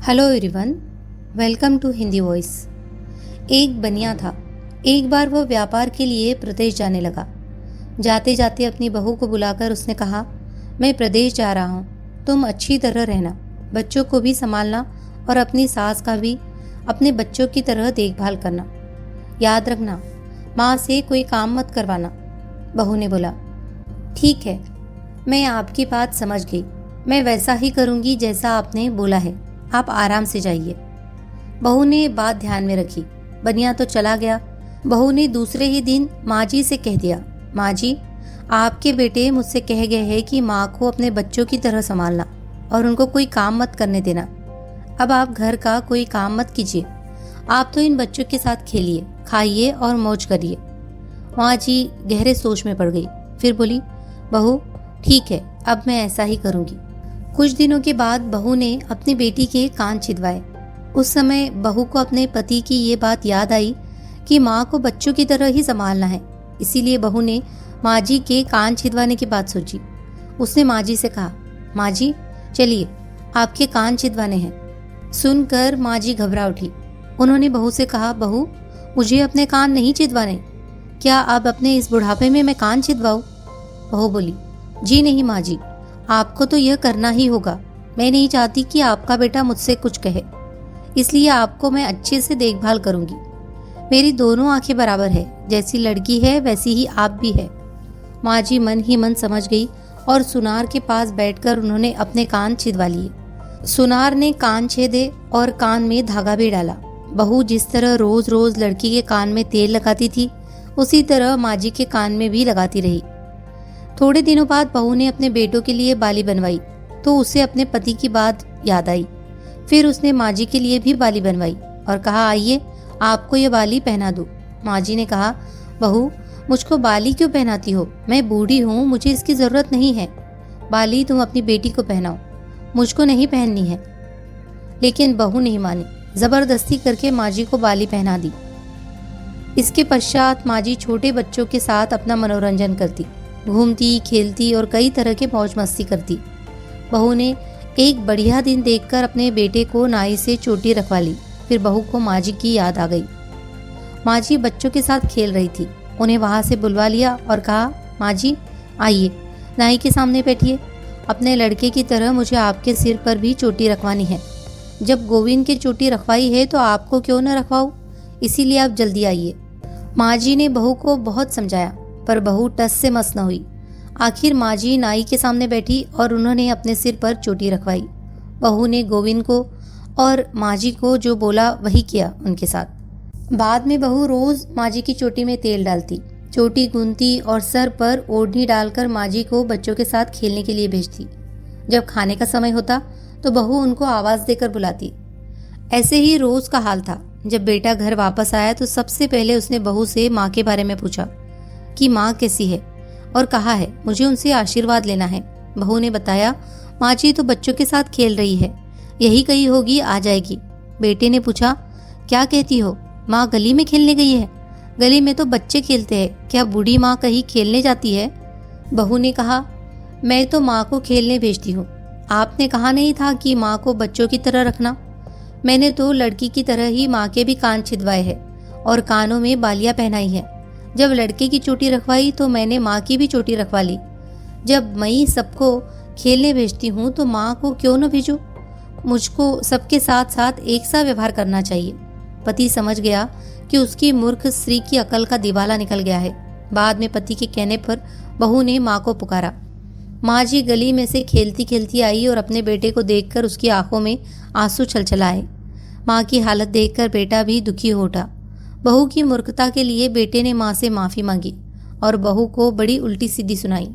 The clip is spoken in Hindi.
Hello everyone, welcome to Hindi voice. एक बनिया था। एक बार वो व्यापार के लिए प्रदेश जाने लगा। जाते जाते अपनी बहू को बुलाकर उसने कहा, मैं प्रदेश जा रहा हूँ, तुम अच्छी तरह रहना, बच्चों को भी संभालना और अपनी सास का भी अपने बच्चों की तरह देखभाल करना। याद रखना, माँ से कोई काम मत करवाना। बहू ने बोला, ठीक है, मैं आपकी बात समझ गई, मैं वैसा ही करूँगी जैसा आपने बोला है, आप आराम से जाइए। बहू ने बात ध्यान में रखी। बनिया तो चला गया। बहू ने दूसरे ही दिन माँ जी से कह दिया, माँ जी, आपके बेटे मुझसे कह गए हैं कि माँ को अपने बच्चों की तरह संभालना और उनको कोई काम मत करने देना। अब आप घर का कोई काम मत कीजिए, आप तो इन बच्चों के साथ खेलिए, खाइए और मौज करिए। माँ जी गहरे सोच में पड़ गई। फिर बोली, बहू ठीक है, अब मैं ऐसा ही करूँगी। कुछ दिनों के बाद बहू ने अपनी बेटी के कान छिदवाए। उस समय बहू को अपने पति की ये बात याद आई कि माँ को बच्चों की तरह ही संभालना है। इसीलिए बहू ने माँ जी के कान छिदवाने की बात सोची। उसने माँ जी से कहा, माँ जी चलिए, आपके कान छिदवाने हैं। सुनकर माँ जी घबरा उठी। उन्होंने बहू से कहा, बहू मुझे अपने कान नहीं छिदवाने, क्या अब अपने इस बुढ़ापे में मैं कान छिदवाऊं? बहू बोली, जी नहीं माँ जी, आपको तो यह करना ही होगा। मैं नहीं चाहती कि आपका बेटा मुझसे कुछ कहे, इसलिए आपको मैं अच्छे से देखभाल करूंगी। मेरी दोनों आंखें बराबर है, जैसी लड़की है वैसी ही आप भी है। माँ जी मन ही मन समझ गई और सुनार के पास बैठकर उन्होंने अपने कान छिदवा लिए। सुनार ने कान छेदे और कान में धागा भी डाला। बहू जिस तरह रोज रोज लड़की के कान में तेल लगाती थी, उसी तरह माँ जी के कान में भी लगाती रही। थोड़े दिनों बाद बहू ने अपने बेटों के लिए बाली बनवाई तो उसे अपने पति की बात याद आई। फिर उसने माँ जी के लिए भी बाली बनवाई और कहा, आइए आपको ये बाली पहना दूं। माँ जी ने कहा, बहू मुझको बाली क्यों पहनाती हो, मैं बूढ़ी हूँ, मुझे इसकी जरूरत नहीं है। बाली तुम अपनी बेटी को पहनाओ, मुझको नहीं पहननी है। लेकिन बहू नहीं मानी, जबरदस्ती करके माँ जी को बाली पहना दी। इसके पश्चात माँ जी छोटे बच्चों के साथ अपना मनोरंजन करती, घूमती खेलती और कई तरह के मौज मस्ती करती। बहू ने एक बढ़िया दिन देखकर अपने बेटे को नाई से चोटी रखवा ली। फिर बहू को माँ जी की याद आ गई। माँ जी बच्चों के साथ खेल रही थी, उन्हें वहां से बुलवा लिया और कहा, माँ जी आइए, नाई के सामने बैठिए, अपने लड़के की तरह मुझे आपके सिर पर भी चोटी रखवानी है। जब गोविंद की चोटी रखवाई है तो आपको क्यों न रखवाऊं, इसीलिए आप जल्दी आइए। माँ जी ने बहू को बहुत समझाया पर बहू टस से मस न हुई। आखिर माँ जी नाई के सामने बैठी और उन्होंने अपने सिर पर चोटी रखवाई। बहू ने गोविंद को और माँ जी को जो बोला वही किया उनके साथ। बाद में बहू रोज माँ जी की चोटी में तेल डालती, चोटी गूंथती और सर पर ओढ़नी डालकर माँ जी को बच्चों के साथ खेलने के लिए भेजती। जब खाने का समय होता तो बहू उनको आवाज देकर बुलाती। ऐसे ही रोज का हाल था। जब बेटा घर वापस आया तो सबसे पहले उसने बहू से माँ के बारे में पूछा कि माँ कैसी है और कहा है मुझे उनसे आशीर्वाद लेना है। बहू ने बताया, माँ जी तो बच्चों के साथ खेल रही है, यही कही होगी आ जाएगी। बेटे ने पूछा, क्या कहती हो, माँ गली में खेलने गई है? गली में तो बच्चे खेलते हैं, क्या बूढ़ी माँ कहीं खेलने जाती है? बहू ने कहा, मैं तो माँ को खेलने भेजती हूँ, आपने कहा नहीं था कि माँ को बच्चों की तरह रखना? मैंने तो लड़की की तरह ही माँ के भी कान छिदवाए हैं और कानों में बालियां पहनाई है। जब लड़के की चोटी रखवाई तो मैंने माँ की भी चोटी रखवा ली। जब मैं सबको खेलने भेजती हूँ तो माँ को क्यों न भेजूं? मुझको सबके साथ साथ एक सा व्यवहार करना चाहिए। पति समझ गया कि उसकी मूर्ख स्त्री की अकल का दिवाला निकल गया है। बाद में पति के कहने पर बहू ने माँ को पुकारा। माँ जी गली में से खेलती खेलती आई और अपने बेटे को देखकर उसकी आंखों में आंसू छलछलाए। माँ की हालत देखकर बेटा भी दुखी हो उठा। बहू की मूर्खता के लिए बेटे ने माँ से माफी मांगी और बहू को बड़ी उल्टी सीधी सुनाई।